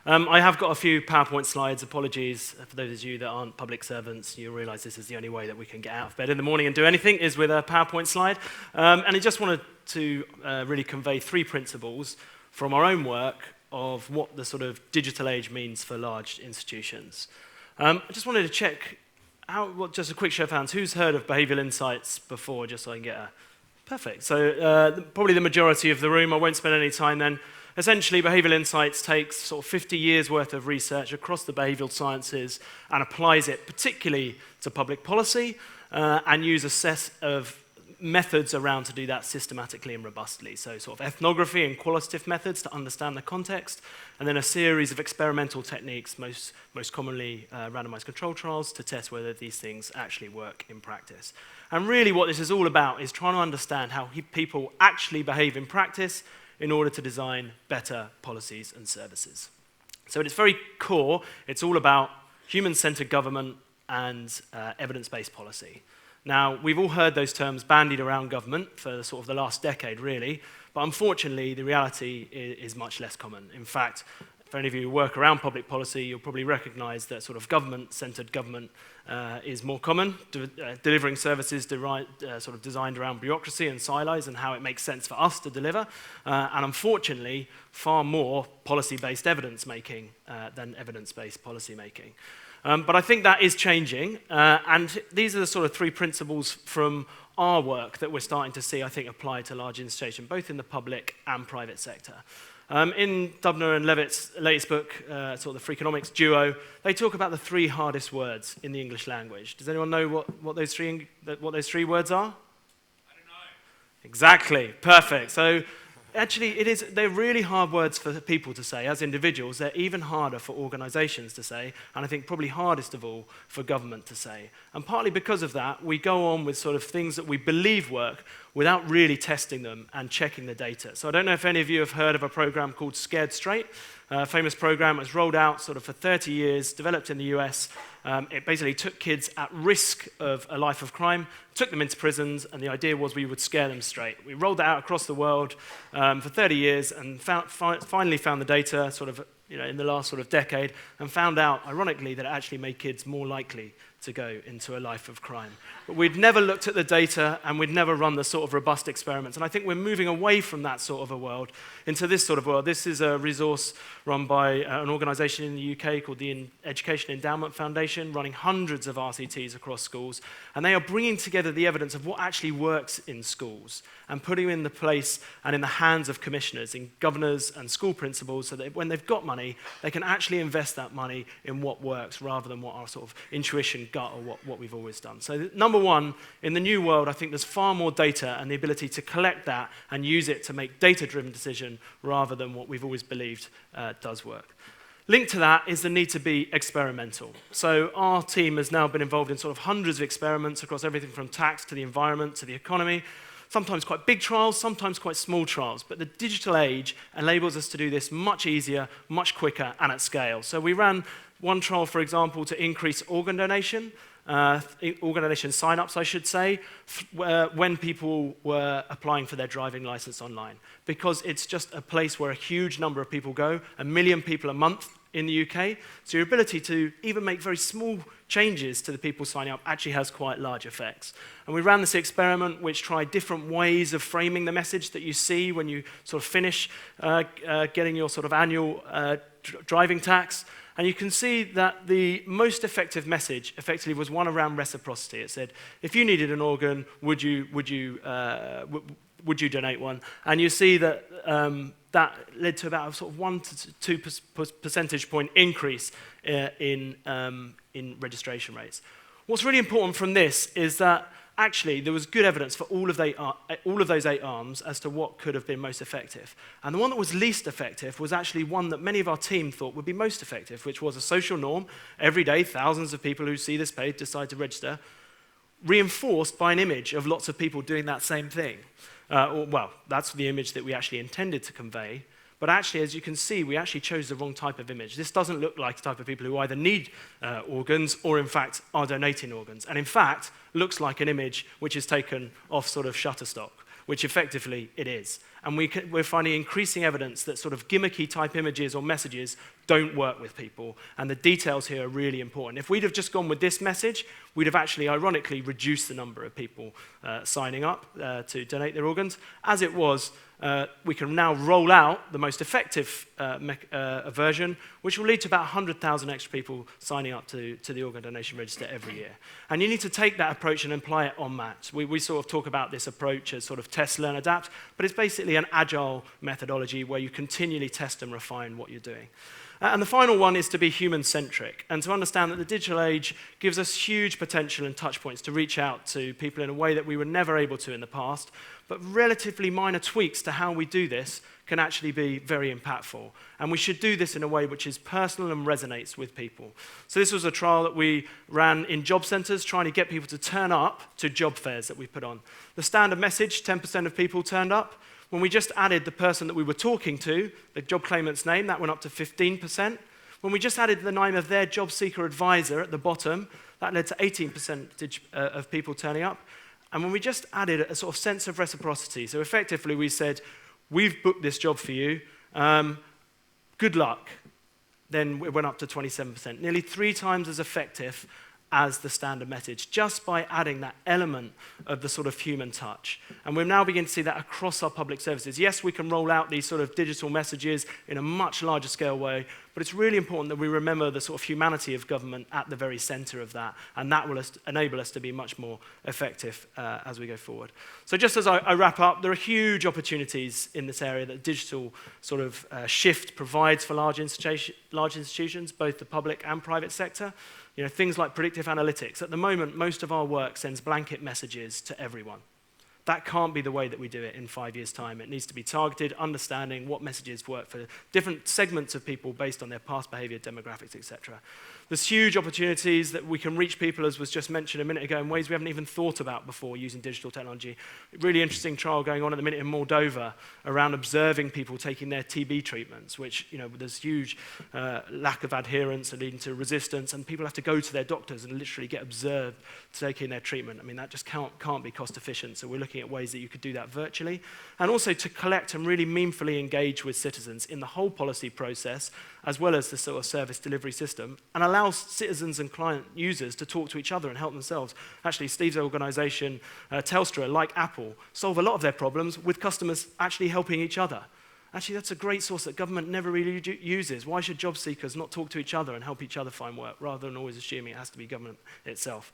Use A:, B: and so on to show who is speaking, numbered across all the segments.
A: I have got a few PowerPoint slides. Apologies for those of you that aren't public servants. You'll realize this is the only way that we can get out of bed in the morning and do anything is with a PowerPoint slide. And I just wanted to really convey 3 principles from our own work of what the sort of digital age means for large institutions. I just wanted to check, just a quick show of hands, who's heard of behavioural insights before, just so I can get a... Perfect. So probably the majority of the room. I won't spend any time then. Essentially, behavioural insights takes sort of 50 years worth of research across the behavioural sciences and applies it particularly to public policy and use a set of methods around to do that systematically and robustly. So sort of ethnography and qualitative methods to understand the context, and then a series of experimental techniques, most commonly randomized control trials, to test whether these things actually work in practice. And really what this is all about is trying to understand how people actually behave in practice in order to design better policies and services. So at its very core, it's all about human-centered government and evidence-based policy. Now, we've all heard those terms bandied around government for sort of the last decade, really, but unfortunately, the reality is much less common. In fact, for any of you who work around public policy, you'll probably recognize that sort of government-centered government is more common, delivering services sort of designed around bureaucracy and silos and how it makes sense for us to deliver, and unfortunately, far more policy-based evidence-making than evidence-based policy-making. But I think that is changing, and these are the sort of 3 principles from our work that we're starting to see, I think, applied to large institutions, both in the public and private sector. In Dubner and Levitt's latest book, sort of the Freakonomics duo, they talk about the 3 hardest words in the English language. Does anyone know what those 3 words are? I don't know. Exactly, perfect. So actually, they're really hard words for people to say as individuals. They're even harder for organizations to say, and I think probably hardest of all for government to say. And partly because of that, we go on with sort of things that we believe work without really testing them and checking the data. So I don't know if any of you have heard of a program called Scared Straight. A famous program was rolled out sort of for 30 years, developed in the US. It basically took kids at risk of a life of crime, took them into prisons, and the idea was we would scare them straight. We rolled that out across the world for 30 years and finally found the data sort of in the last sort of decade and found out, ironically, that it actually made kids more likely to go into a life of crime. But we'd never looked at the data and we'd never run the sort of robust experiments. And I think we're moving away from that sort of a world into this sort of world. This is a resource run by an organization in the UK called the Education Endowment Foundation, running hundreds of RCTs across schools. And they are bringing together the evidence of what actually works in schools and putting it in the place and in the hands of commissioners, in governors and school principals, so that when they've got money, they can actually invest that money in what works rather than what our sort of intuition, gut, or what we've always done. So number one, in the new world, I think there's far more data and the ability to collect that and use it to make data-driven decision rather than what we've always believed does work. Linked to that is the need to be experimental. So our team has now been involved in sort of hundreds of experiments across everything from tax to the environment to the economy, sometimes quite big trials, sometimes quite small trials. But the digital age enables us to do this much easier, much quicker, and at scale. So we ran one trial, for example, to increase organ donation sign-ups, I should say, when people were applying for their driving license online. Because it's just a place where a huge number of people go, 1 million people a month in the UK. So your ability to even make very small changes to the people signing up actually has quite large effects. And we ran this experiment which tried different ways of framing the message that you see when you sort of finish getting your sort of annual driving tax. And you can see that the most effective message effectively was one around reciprocity. It said, if you needed an organ, would you donate one? And you see that that led to about a sort of 1 to 2 percentage point increase in registration rates. What's really important from this is that actually there was good evidence for all of those 8 arms as to what could have been most effective. And the one that was least effective was actually one that many of our team thought would be most effective, which was a social norm. Every day, thousands of people who see this page decide to register, reinforced by an image of lots of people doing that same thing. Well, that's the image that we actually intended to convey. But actually, as you can see, we actually chose the wrong type of image. This doesn't look like the type of people who either need organs or, in fact, are donating organs. And, in fact, looks like an image which is taken off sort of Shutterstock, which effectively it is. And we're finding increasing evidence that sort of gimmicky type images or messages don't work with people, and the details here are really important. If we'd have just gone with this message, we'd have actually, ironically, reduced the number of people signing up to donate their organs. As it was, we can now roll out the most effective version, which will lead to about 100,000 extra people signing up to the organ donation register every year. And you need to take that approach and apply it en masse. We sort of talk about this approach as sort of test, learn, adapt, but it's basically an agile methodology where you continually test and refine what you're doing. And the final one is to be human-centric, and to understand that the digital age gives us huge potential and touch points to reach out to people in a way that we were never able to in the past, but relatively minor tweaks to how we do this can actually be very impactful. And we should do this in a way which is personal and resonates with people. So this was a trial that we ran in job centres, trying to get people to turn up to job fairs that we put on. The standard message, 10% of people turned up. When we just added the person that we were talking to, the job claimant's name, that went up to 15%. When we just added the name of their job seeker advisor at the bottom, that led to 18% of people turning up. And when we just added a sort of sense of reciprocity, so effectively we said, we've booked this job for you, good luck, then it went up to 27%, nearly 3 times as effective as the standard message, just by adding that element of the sort of human touch. And we're now beginning to see that across our public services. Yes, we can roll out these sort of digital messages in a much larger scale way, but it's really important that we remember the sort of humanity of government at the very center of that, and that will enable us to be much more effective as we go forward. So just as I wrap up, there are huge opportunities in this area that digital sort of shift provides for large institutions, both the public and private sector. You know, things like predictive analytics. At the moment, most of our work sends blanket messages to everyone. That can't be the way that we do it in 5 years' time. It needs to be targeted, understanding what messages work for different segments of people based on their past behavior, demographics, etc. There's huge opportunities that we can reach people, as was just mentioned a minute ago, in ways we haven't even thought about before using digital technology. A really interesting trial going on at the minute in Moldova around observing people taking their TB treatments, which, you know, there's huge lack of adherence and leading to resistance, and people have to go to their doctors and literally get observed taking their treatment. I mean, that just can't be cost efficient, so we're looking at ways that you could do that virtually, and also to collect and really meaningfully engage with citizens in the whole policy process, as well as the sort of service delivery system, and allow citizens and client users to talk to each other and help themselves. Actually, Steve's organization, Telstra, like Apple, solve a lot of their problems with customers actually helping each other. Actually, that's a great source that government never really uses. Why should job seekers not talk to each other and help each other find work, rather than always assuming it has to be government itself?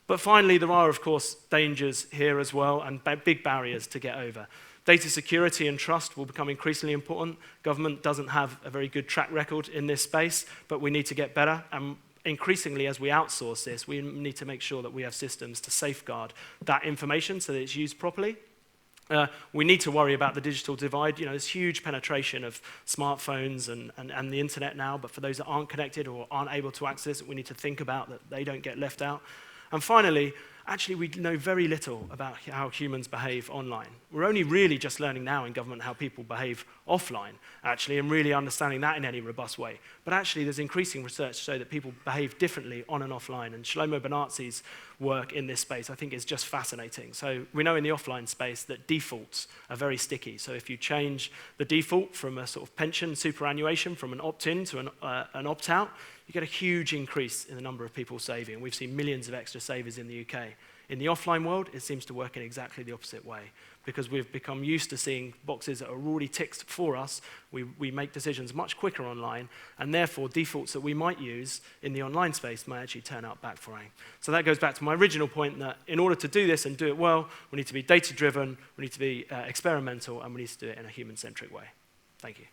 A: But finally, there are, of course, dangers here as well, and big barriers to get over. Data security and trust will become increasingly important. Government doesn't have a very good track record in this space, but we need to get better. And increasingly, as we outsource this, we need to make sure that we have systems to safeguard that information so that it's used properly. We need to worry about the digital divide. You know, there's huge penetration of smartphones and the internet now, but for those that aren't connected or aren't able to access it, we need to think about that they don't get left out. And finally, actually, we know very little about how humans behave online. We're only really just learning now in government how people behave offline, actually, and really understanding that in any robust way. But actually, there's increasing research to show that people behave differently on and offline, and Shlomo Benartzi's work in this space, I think, is just fascinating. So we know in the offline space that defaults are very sticky. So if you change the default from a sort of pension superannuation, from an opt-in to an opt-out, you get a huge increase in the number of people saving. We've seen millions of extra savers in the UK. In the offline world, it seems to work in exactly the opposite way, because we've become used to seeing boxes that are already ticked for us. We make decisions much quicker online, and therefore defaults that we might use in the online space may actually turn out backfiring. So that goes back to my original point that in order to do this and do it well, we need to be data-driven, we need to be experimental, and we need to do it in a human-centric way. Thank you.